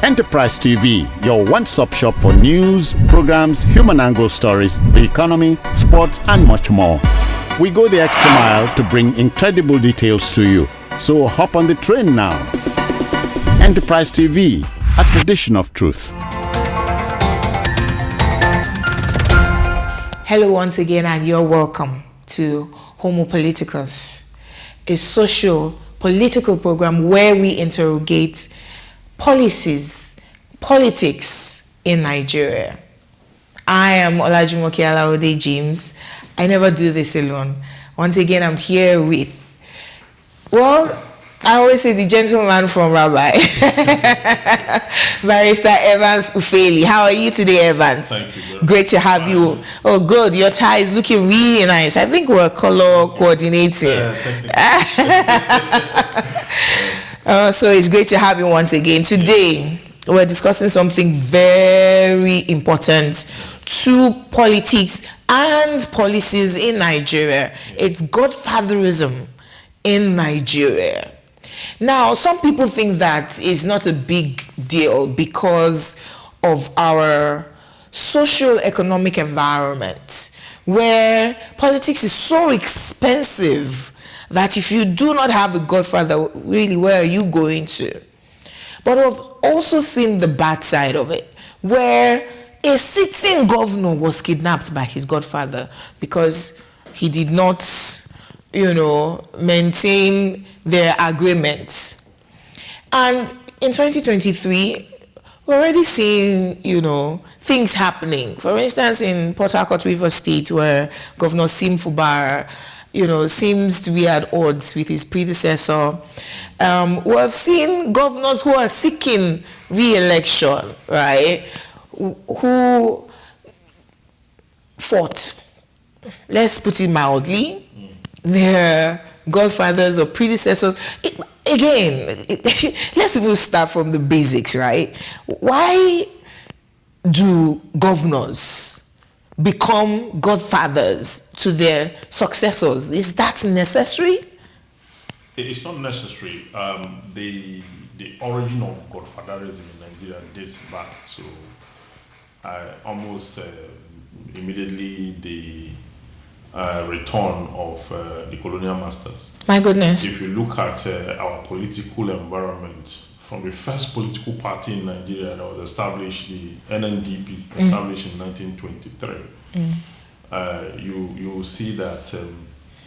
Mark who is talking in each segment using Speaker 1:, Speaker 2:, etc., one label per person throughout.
Speaker 1: Enterprise TV, your one-stop shop for news, programs, human angle stories, the economy, sports, and much more. We go the extra mile to bring incredible details to you. So hop on the train now. Enterprise TV, a tradition of truth.
Speaker 2: Hello once again, and you're welcome to Homo Politicus, a social political program where we interrogate policies, politics in Nigeria. I am Olajumoke Alaude James. I never do this alone. Once again, I'm here with, well, I always say the gentleman from Rabbi, Barrister Evans Ufeli. How are you today, Evans?
Speaker 3: Thank you.
Speaker 2: Great to have you. Oh, good. Your tie is looking really nice. I think we're color coordinating. So it's great to have you once again. Today, we're discussing something very important to politics and policies in Nigeria. It's Godfatherism in Nigeria. Now, some people think that is not a big deal because of our socio-economic environment, where politics is so expensive that if you do not have a godfather, really, where are you going to? But we've also seen the bad side of it, where a sitting governor was kidnapped by his godfather because he did not, maintain their agreement. And in 2023, we're already seeing, things happening. For instance, in Port Harcourt, Rivers State, where Governor Sim Fubara, seems to be at odds with his predecessor. We've seen governors who are seeking re-election, right, who fought, let's put it mildly, their godfathers or predecessors. Let's even start from the basics, right? Why do governors become godfathers to their successors? Is that necessary?
Speaker 3: It's not necessary. The origin of Godfatherism in Nigeria dates back to almost immediately the return of the colonial masters.
Speaker 2: My goodness.
Speaker 3: If you look at our political environment, from the first political party in Nigeria that was established, the NNDP, established in 1923, you will see that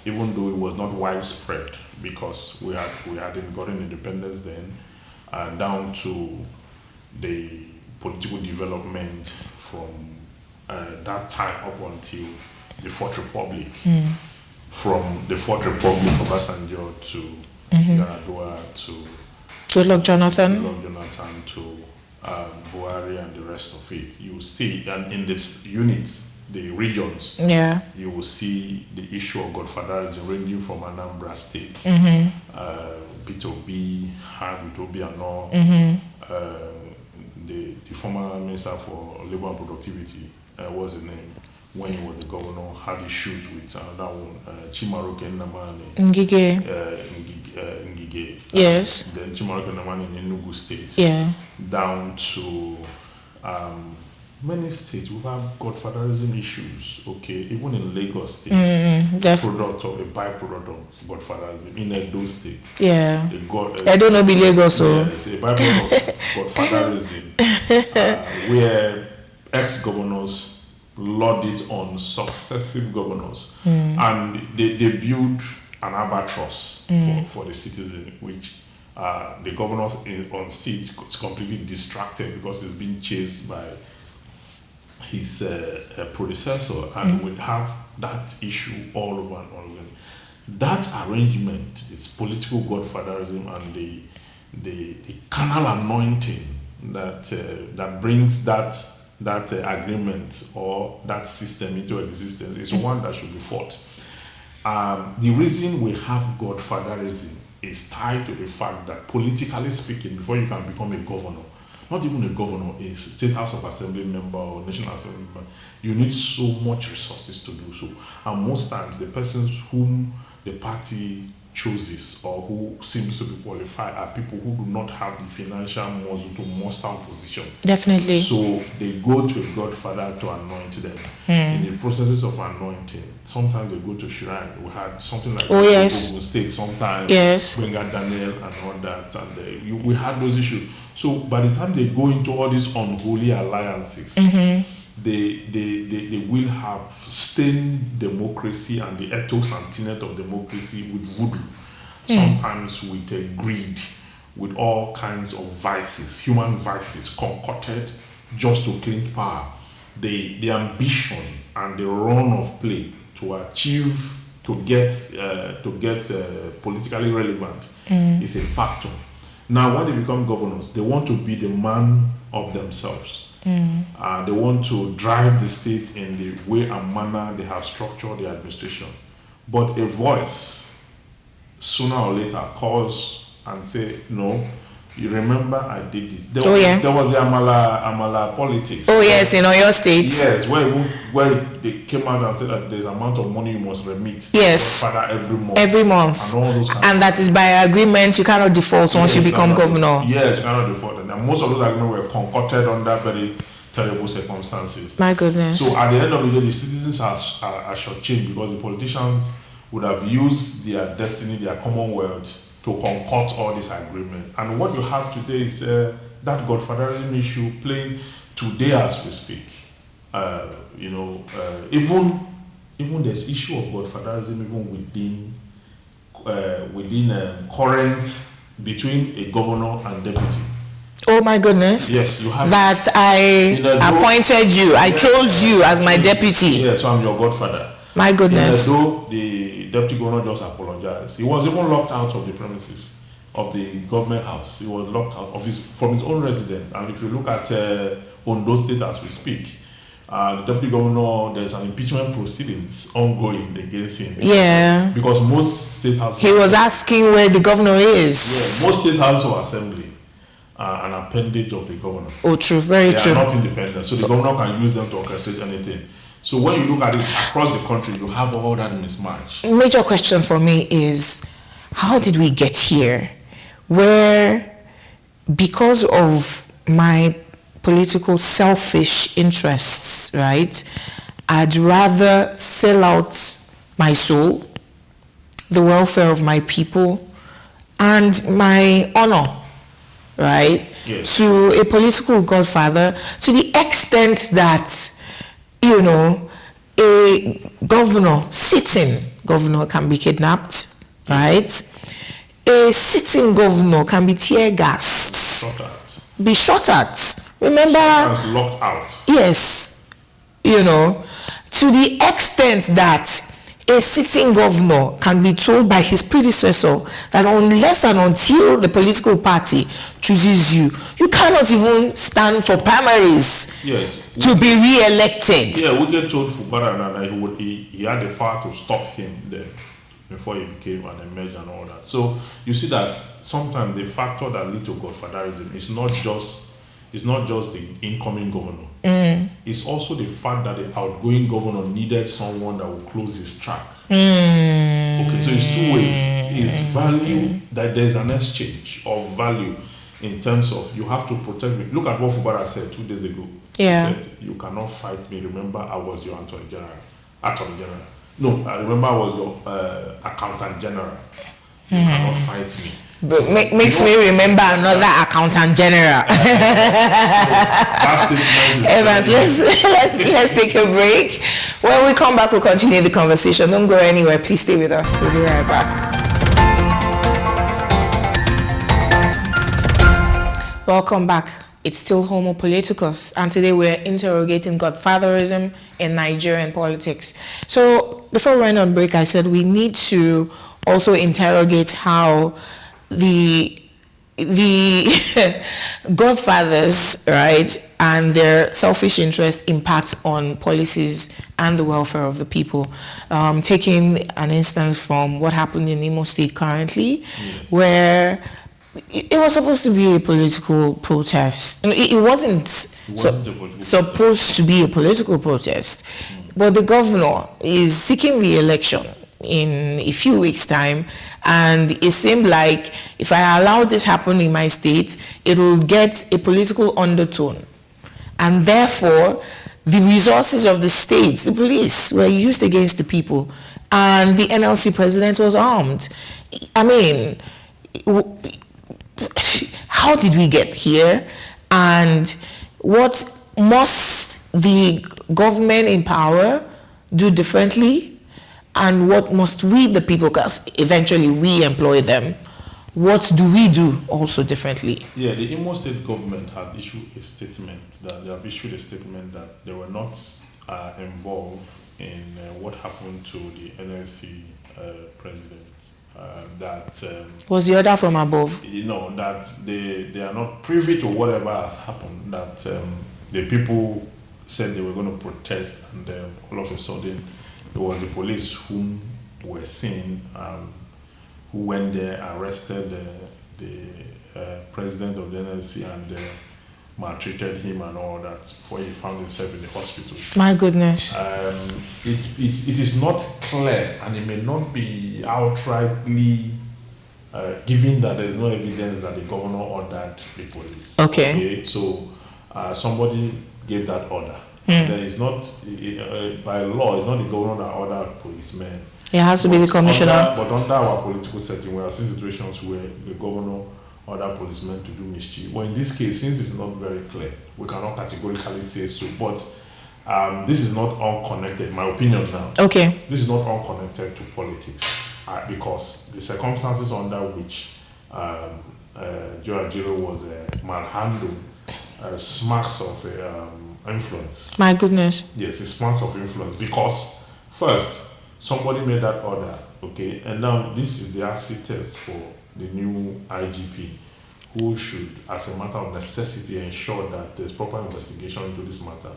Speaker 3: even though it was not widespread, because we hadn't gotten independence then, down to the political development from that time up until the Fourth Republic, from the Fourth Republic of Obasanjo to Yar'Adua to
Speaker 2: Goodluck Jonathan,
Speaker 3: to Buhari and the rest of it. You will see, and in these units, the regions, you will see the issue of Godfatherism ranging from Anambra State, Peter Obi, Harry Obiano, the former Minister for Labour and Productivity, what's his name? When he was the governor, had issues with another one, Chimaroke Nnamani.
Speaker 2: Ngige.
Speaker 3: Ngige.
Speaker 2: Yes.
Speaker 3: Then Chimaroke Nnamani in Enugu State.
Speaker 2: Yeah.
Speaker 3: Down to many states, we have Godfatherism issues. Okay, even in Lagos State, a byproduct of Godfatherism. In Edo State,
Speaker 2: I don't know, be Lagos, so
Speaker 3: it's a byproduct of Godfatherism, where ex-governors laud it on successive governors, and they build an albatross for the citizen, which the governors on seat is completely distracted because he's being chased by his predecessor, and we have that issue all over and all over. That arrangement is political godfatherism, and the carnal anointing that brings that agreement or that system into existence is one that should be fought. The reason we have Godfatherism is tied to the fact that, politically speaking, before you can become a governor, not even a governor, a state house of assembly member or national assembly member, you need so much resources to do so. And most times, the persons whom the party chooses or who seems to be qualified are people who do not have the financial muscle to muster position.
Speaker 2: Definitely.
Speaker 3: So they go to a godfather to anoint them. In the processes of anointing, sometimes they go to shrine. We had something like Ogun State sometimes.
Speaker 2: Yes.
Speaker 3: Benga Daniel and all that, and we had those issues. So by the time they go into all these unholy alliances, they will have stained democracy and the ethos and tenet of democracy with voodoo, sometimes with greed, with all kinds of vices, human vices concocted just to cling power. The ambition and the run of play to achieve, to get politically relevant is a factor. Now, when they become governors, they want to be the man of themselves. They want to drive the state in the way and manner they have structured the administration. But a voice, sooner or later, calls and say, no, you remember I did this. There was the Amala politics.
Speaker 2: Oh, yes, in Oyo State.
Speaker 3: Yes, where they came out and said that there's an amount of money you must remit.
Speaker 2: Yes.
Speaker 3: Father
Speaker 2: every month.
Speaker 3: And all those
Speaker 2: and that is by agreement. You cannot default once you become governor.
Speaker 3: Yes, you cannot default. And most of those agreements were concocted under very terrible circumstances.
Speaker 2: My goodness.
Speaker 3: So at the end of the day, the citizens are shortchanged because the politicians would have used their destiny, their commonwealth, to concoct all this agreement. And what you have today is that Godfatherism issue playing today as we speak. Even there's issue of Godfatherism even within current between a governor and deputy.
Speaker 2: Oh my goodness.
Speaker 3: Yes, you have
Speaker 2: that I appointed you. I chose you as my deputy.
Speaker 3: Yes, so I'm your godfather.
Speaker 2: My goodness.
Speaker 3: So the deputy governor just apologized. He was even locked out of the premises of the government house. He was locked out from his own residence. And if you look at Ondo State as we speak, the deputy governor, there's an impeachment proceedings ongoing against him.
Speaker 2: Yeah.
Speaker 3: Because most state houses...
Speaker 2: He was asking where the governor is.
Speaker 3: Yeah, most state houses of assembly are an appendage of the governor.
Speaker 2: Oh, true. Very true.
Speaker 3: They are not independent. So the governor can use them to orchestrate anything. So when you look at it across the country, you have all that mismatch.
Speaker 2: Major question for me is, how did we get here? Where, because of my political selfish interests, right, I'd rather sell out my soul, the welfare of my people, and my honor, right,
Speaker 3: yes,
Speaker 2: to a political godfather, to the extent that, you know, a sitting governor can be kidnapped, right? A sitting governor can be tear gassed, be shot at. Remember?
Speaker 3: Locked out.
Speaker 2: Yes. You know, to the extent that a sitting governor can be told by his predecessor that unless and until the political party chooses you, you cannot even stand for primaries,
Speaker 3: yes,
Speaker 2: to be re-elected.
Speaker 3: Yeah, we get told Fubara that he had the power to stop him then before he became an emerge and all that. So you see that sometimes the factor that leads to Godfatherism is not just the incoming governor. It's also the fact that the outgoing governor needed someone that would close his track. Okay, so it's two ways. It's value, that there's an exchange of value in terms of you have to protect me. Look at what Fubara said 2 days ago.
Speaker 2: Yeah.
Speaker 3: He said, you cannot fight me. Remember, I was your Attorney General. No, I remember I was your Accountant General. You cannot fight me.
Speaker 2: But makes me remember another accountant general. Evans, let's take a break. When we come back, we'll continue the conversation. Don't go anywhere. Please stay with us. We'll be right back. Welcome back. It's still Homo Politicus, and today we're interrogating Godfatherism in Nigerian politics. So before we went on break, I said we need to also interrogate how the godfathers, right, and their selfish interest impacts on policies and the welfare of the people. Taking an instance from what happened in Imo State currently, yes, where it was supposed to be a political protest. It wasn't supposed to be a political protest, but the governor is seeking re-election in a few weeks' time, And it seemed like if I allow this happen in my state, it will get a political undertone. And therefore, the resources of the states, the police, were used against the people. And the NLC president was armed. I mean, how did we get here? And what must the government in power do differently? And what must we, the people, because eventually we employ them, what do we do also differently?
Speaker 3: Yeah, the Imo State government had issued a statement that they were not involved in what happened to the NLC president.
Speaker 2: Was the order from above?
Speaker 3: That they are not privy to whatever has happened, that the people said they were going to protest, and all of a sudden it was the police whom were seen, who went there, arrested the president of the NLC and maltreated him and all that before he found himself in the hospital.
Speaker 2: My goodness.
Speaker 3: It is not clear, and it may not be outrightly given that there's no evidence that the governor ordered the police.
Speaker 2: Okay.
Speaker 3: So somebody gave that order. There is not, by law, it's not the governor that ordered policemen.
Speaker 2: It has to be the commissioner.
Speaker 3: But under our political setting, we have seen situations where the governor order policemen to do mischief. Well, in this case, since it's not very clear, we cannot categorically say so. But this is not unconnected, my opinion now.
Speaker 2: Okay.
Speaker 3: This is not unconnected to politics because the circumstances under which Joe Ajero was manhandled smacks of influence.
Speaker 2: My goodness.
Speaker 3: Yes, it smacks of influence because first, somebody made that order, okay, and now this is the acid test for the new IGP, who should, as a matter of necessity, ensure that there's proper investigation into this matter.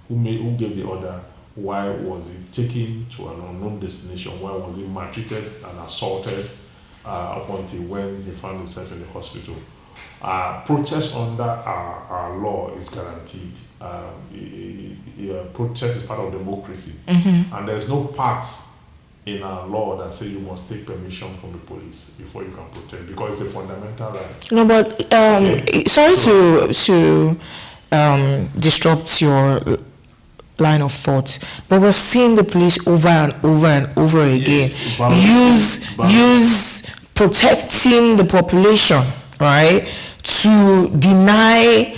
Speaker 3: Who gave the order? Why was it taken to an unknown destination? Why was he maltreated and assaulted up until when he found himself in the hospital? Protest under our law is guaranteed. Protest is part of democracy, and there's no part in our law that say you must take permission from the police before you can protest, because it's a fundamental right.
Speaker 2: No, but sorry to disrupt your line of thought, but we've seen the police over and over and over again use protecting the population, right, to deny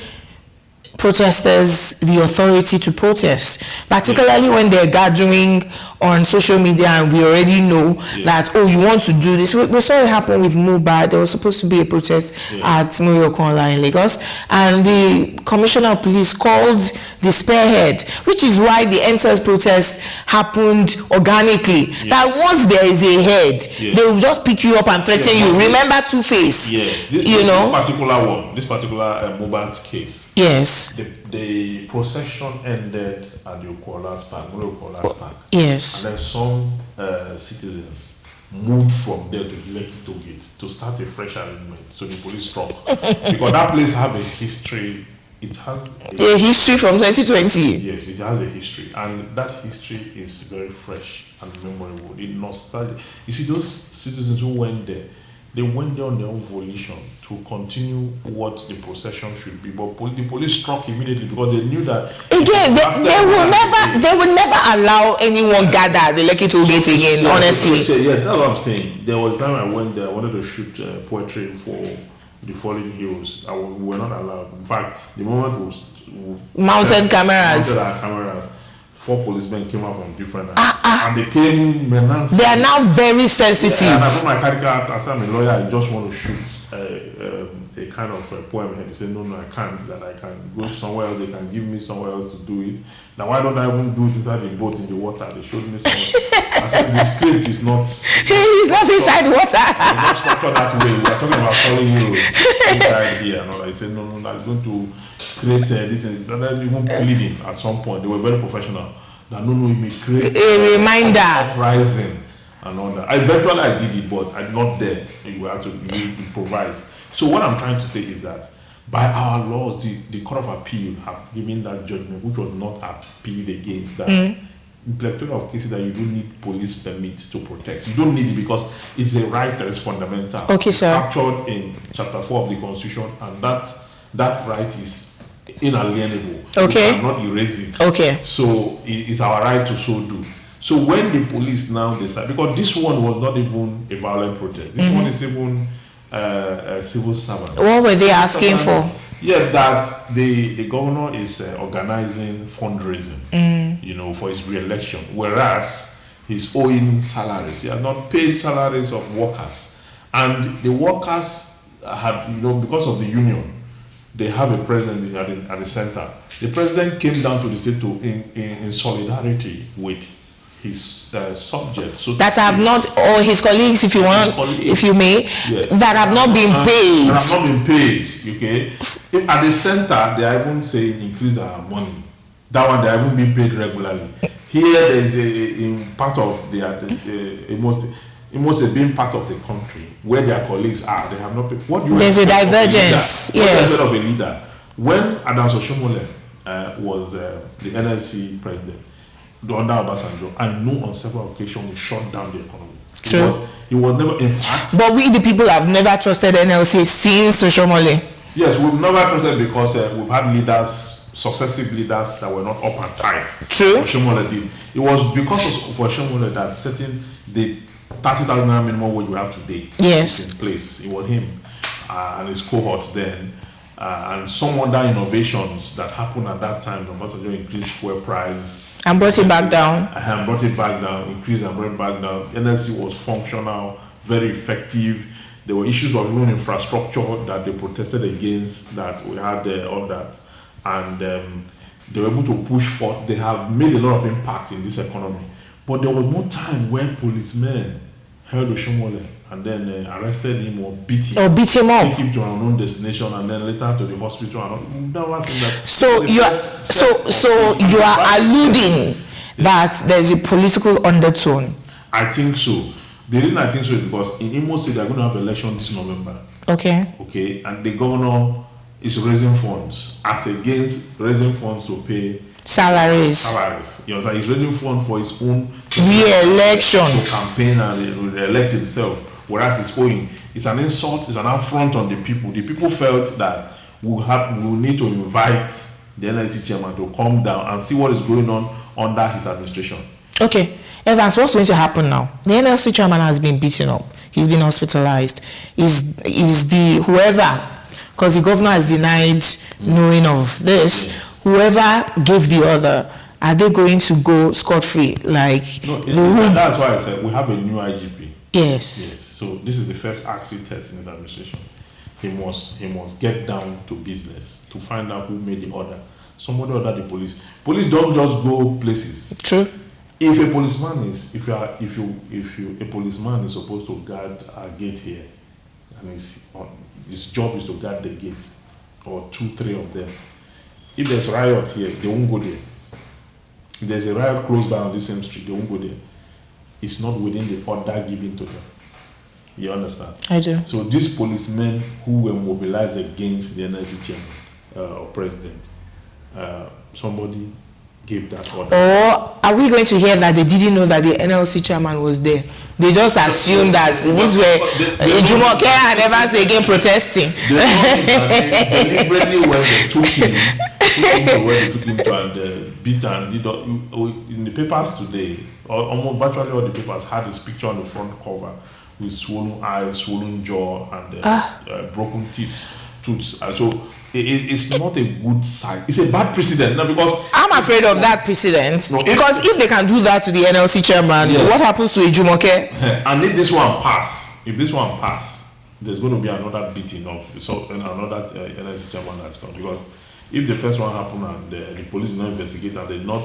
Speaker 2: protesters the authority to protest, particularly when they're gathering on social media and we already know that, oh, you want to do this. We saw it happen with Mubad. There was supposed to be a protest at Muriokonla in Lagos, and the commissioner of police called the spearhead, which is why the NSAS protest happened organically. That once there is a head, they will just pick you up and threaten you. Remember Two-Face?
Speaker 3: Yes. This particular Mubad's case.
Speaker 2: Yes.
Speaker 3: The procession ended at the Okola's Park, Park.
Speaker 2: Yes.
Speaker 3: And then some citizens moved from there to Lekki Gate to start a fresh arrangement. So the police struck. Because that place has a history. It has
Speaker 2: a history from 2020.
Speaker 3: Yes, it has a history. And that history is very fresh and memorable. It's nostalgic. You see, those citizens who went there, they went there on their own volition to continue what the procession should be, but the police struck immediately because they knew that
Speaker 2: again they will never allow anyone gather at the Lekki Toll Gate again. Honestly,
Speaker 3: that's what I'm saying. There was time I went there. I wanted to shoot poetry for the fallen heroes. We were not allowed. In fact, the moment we
Speaker 2: mounted cameras.
Speaker 3: 4 policemen came up on different and they came menacing.
Speaker 2: They are now very sensitive.
Speaker 3: And I put my caricature, as I'm a lawyer, I just want to shoot a kind of a poem here. They say, no, I can't, that I can go somewhere else, they can give me somewhere else to do it. Now, why don't I even do it inside the boat in the water? They showed me somewhere. I said, the script is not...
Speaker 2: It's not inside water.
Speaker 3: It's not structured that way. We are talking about falling heroes inside here. And all. I said, no, I'm going to create this, and it started even bleeding at some point. They were very professional. That no, it may create
Speaker 2: a reminder,
Speaker 3: uprising and all that. Eventually, I did it, but I'm not there. You have to improvise. So what I'm trying to say is that by our laws, the Court of Appeal have given that judgment, which was not appealed against, that plethora of cases that you don't need police permits to protest. You don't need it because it's a right that is fundamental.
Speaker 2: Okay, sir.
Speaker 3: Captured in Chapter 4 of the Constitution, and that right is inalienable.
Speaker 2: Okay.
Speaker 3: You cannot erase it.
Speaker 2: Okay.
Speaker 3: So it's our right to so do. So when the police now decide, because this one was not even a violent protest, this one is even a civil servant.
Speaker 2: What were they asking for?
Speaker 3: Yeah, that the governor is organizing fundraising, for his re-election, whereas he's owing salaries. He has not paid salaries of workers, and the workers had, because of the union, they have a president at the center. The president came down to the state in solidarity with his subjects, so
Speaker 2: that have not, or his colleagues, if you want, if you may,
Speaker 3: yes,
Speaker 2: that have not been paid.
Speaker 3: That have not been paid. Okay, at the center they are even saying increase our money. That one they are even being paid regularly. Here there is in part of it must have been part of the country where their colleagues are. They have not paid. What do you?
Speaker 2: There's a divergence.
Speaker 3: What do you of a leader? When Adams Oshomole was the NLC president, under Obasanjo, I know on several occasions he shut down the economy.
Speaker 2: True.
Speaker 3: He was never, in fact.
Speaker 2: But we, the people, have never trusted NLC since Oshomole.
Speaker 3: Yes, we've never trusted because we've had leaders, successive leaders that were not up and tight.
Speaker 2: True.
Speaker 3: Oshomole did. It was because of Oshomole that setting the 30,000 naira minimum wage we have today.
Speaker 2: Yes.
Speaker 3: In place. It was him and his cohorts then. And some other innovations that happened at that time. Obasanjo increased fuel price.
Speaker 2: And brought it back down.
Speaker 3: And brought it back down, increased and brought it back down. NLC was functional, very effective. There were issues of even infrastructure that they protested against, that we had all that. And they were able to push forth. They have made a lot of impact in this economy. But there was no time when policemen held Oshomole and then arrested him or beat him.
Speaker 2: Or beat him up.
Speaker 3: Take him to an unknown destination and then later to the hospital. And never seen that.
Speaker 2: So you are alluding that there's a political undertone.
Speaker 3: I think so. The reason I think so is because in Imo State they're going to have election this November.
Speaker 2: Okay.
Speaker 3: Okay, and the governor is raising funds as against raising funds to pay
Speaker 2: salaries.
Speaker 3: You know, he's raising funds for his own
Speaker 2: re-election
Speaker 3: to campaign and re-elect himself, whereas he's owing. It's an insult, it's an affront on the people. The people felt that we need to invite the NLC chairman to come down and see what is going on under his administration.
Speaker 2: Okay, Evans, what's going to happen now? The NLC chairman has been beaten up. He's been hospitalized. Is the whoever, because the governor has denied knowing of this, yes. Whoever gave the order, are they going to go scot-free? Like
Speaker 3: no, that's why I said we have a new IGP.
Speaker 2: Yes.
Speaker 3: So this is the first axis test in his administration. He must get down to business to find out who made the order. Somebody ordered the police. Police don't just go places.
Speaker 2: True.
Speaker 3: If a policeman is a policeman is supposed to guard a gate here, and his job is to guard the gate, or 2-3 of them. If there's riot here, they won't go there. If there's a riot close by on the same street, they won't go there. It's not within the order given to them. You understand?
Speaker 2: I do.
Speaker 3: So these policemen who were mobilized against the NLC chairman or president, somebody gave that order.
Speaker 2: Or are we going to hear that they didn't know that the NLC chairman was there? They just assumed that these were Jumoke and Evans again protesting.
Speaker 3: Deliberately when they took him to and beat and did in the papers today, almost virtually all the papers had his picture on the front cover with swollen eyes, swollen jaw, and broken teeth. So it's not a good sign. It's a bad precedent now, because
Speaker 2: I'm afraid of that precedent. No, because if they can do that to the NLC chairman, yes. What happens to Jumoke?
Speaker 3: And if this one pass, there's going to be another beating of another NLC chairman that's come, because if the first one happened and the police did not investigate and they did not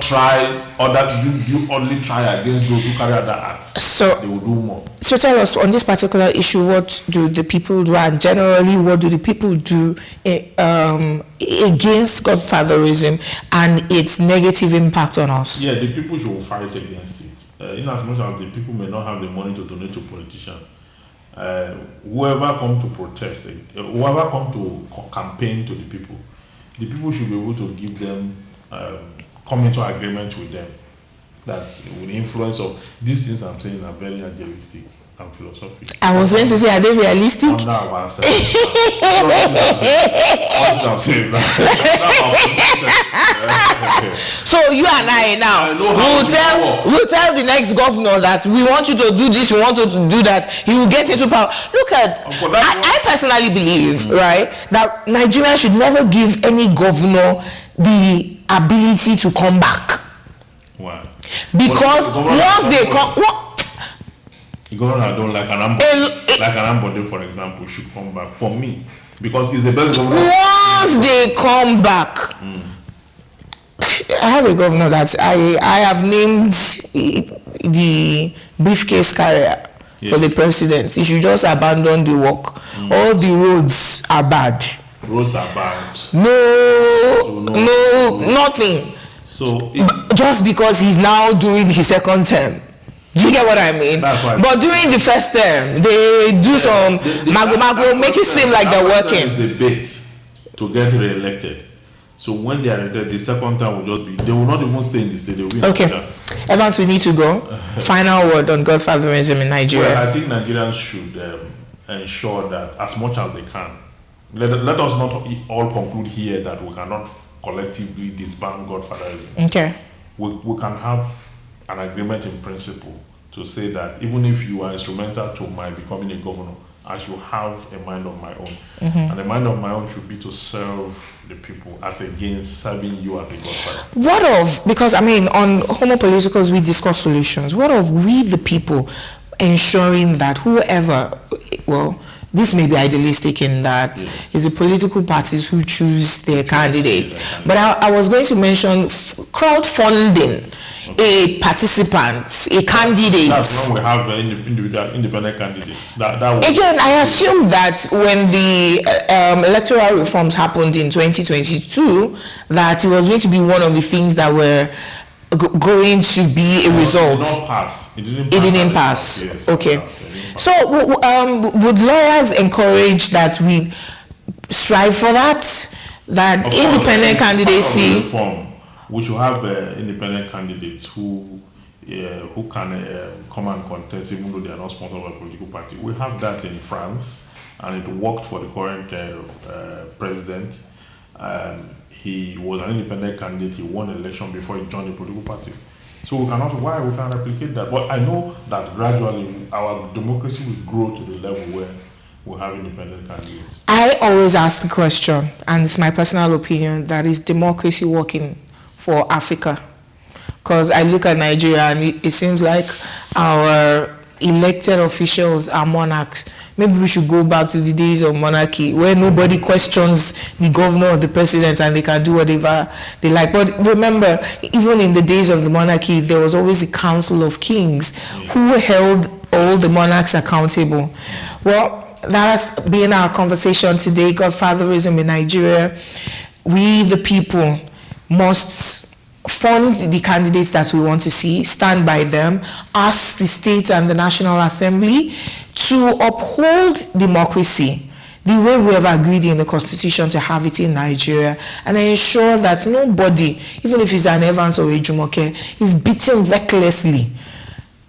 Speaker 3: try or that do only try against those who carry out that act, so they will do more.
Speaker 2: So tell us, on this particular issue, what do the people do, and generally what do the people do against Godfatherism and its negative impact on us?
Speaker 3: Yeah, the people should fight against it. In as much as the people may not have the money to donate to politicians, whoever come to protest, whoever come to campaign to the people should be able to give them come into agreement with them. That with the influence of these things I'm saying are very idealistic and philosophical.
Speaker 2: I was going to say, are they realistic?
Speaker 3: Under our ancestors. I'm saying that.
Speaker 2: So you and I now we'll tell the next governor that we want you to do this, we want you to do that. He will get into power. Look at, I personally believe, right, that Nigeria should never give any governor the ability to come back.
Speaker 3: Why?
Speaker 2: Because once they come,
Speaker 3: the governor I don't like an Ambode, for example, should come back for me because he's the best governor.
Speaker 2: Once they come back, I have a governor that I have named the briefcase carrier for the president. He should just abandon the work. All the roads are bad.
Speaker 3: Roads are bad.
Speaker 2: No, nothing. So just because he's now doing his second term. Do you get what I mean?
Speaker 3: That's why.
Speaker 2: But during the first term, they do some mago, make it seem like they're working.
Speaker 3: It's a bait to get re-elected. So when they are elected, the second time will just be, they will not even stay in the state. They will
Speaker 2: okay. Evans, we need to go. Final word on Godfatherism in Nigeria.
Speaker 3: Well, I think Nigerians should ensure that as much as they can, let us not all conclude here that we cannot collectively disband Godfatherism.
Speaker 2: Okay.
Speaker 3: We can have an agreement in principle to say that even if you are instrumental to my becoming a governor, I should have a mind of my own. And a mind of my own should be to serve the people as against serving you as a godfather.
Speaker 2: What of, because I mean, on Homo Politicals we discuss solutions. What of we the people ensuring that whoever, well, this may be idealistic in that it's the political parties who choose their candidates. But I was going to mention crowdfunding a participant, a candidate.
Speaker 3: That's when we have independent candidates.
Speaker 2: Again, I assume that when the electoral reforms happened in 2022, that it was going to be one of the things that were going to be a result.
Speaker 3: It did not pass. It
Speaker 2: didn't pass. Yes, okay. So would lawyers encourage that we strive for that? That of independent candidacy?
Speaker 3: We should have independent candidates who can come and contest even though they are not sponsored by a political party. We have that in France, and it worked for the current president. He was an independent candidate. He won the election before he joined the political party. So we can't replicate that. But I know that gradually our democracy will grow to the level where we have independent candidates.
Speaker 2: I always ask the question, and it's my personal opinion, that is democracy working for Africa? Because I look at Nigeria and it seems like our elected officials are monarchs. Maybe we should go back to the days of monarchy where nobody questions the governor or the president and they can do whatever they like. But remember, even in the days of the monarchy, there was always a council of kings who held all the monarchs accountable. Well, that's been our conversation today, Godfatherism in Nigeria. We, the people, must fund the candidates that we want to see, stand by them, ask the state and the National Assembly to uphold democracy the way we have agreed in the Constitution to have it in Nigeria, and ensure that nobody, even if it's an Evans or a Jumoke, is beaten recklessly,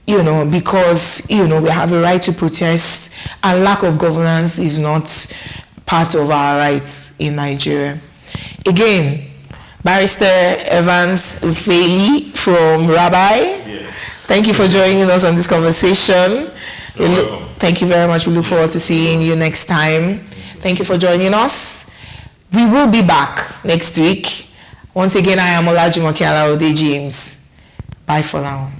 Speaker 2: because, we have a right to protest, and lack of governance is not part of our rights in Nigeria. Again, Barrister Evans Ufeli from Rabbi.
Speaker 3: Yes.
Speaker 2: Thank you for joining us on this conversation. Thank you very much. We look forward to seeing you next time. Thank you for joining us. We will be back next week. Once again, I am Olajumoke Alaode James. Bye for now.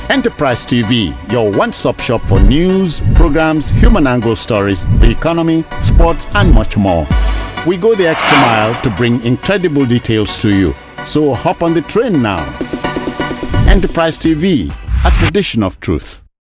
Speaker 1: Enterprise TV, your one-stop shop for news, programs, human angle stories, the economy, sports, and much more. We go the extra mile to bring incredible details to you. So hop on the train now. Enterprise TV, a tradition of truth.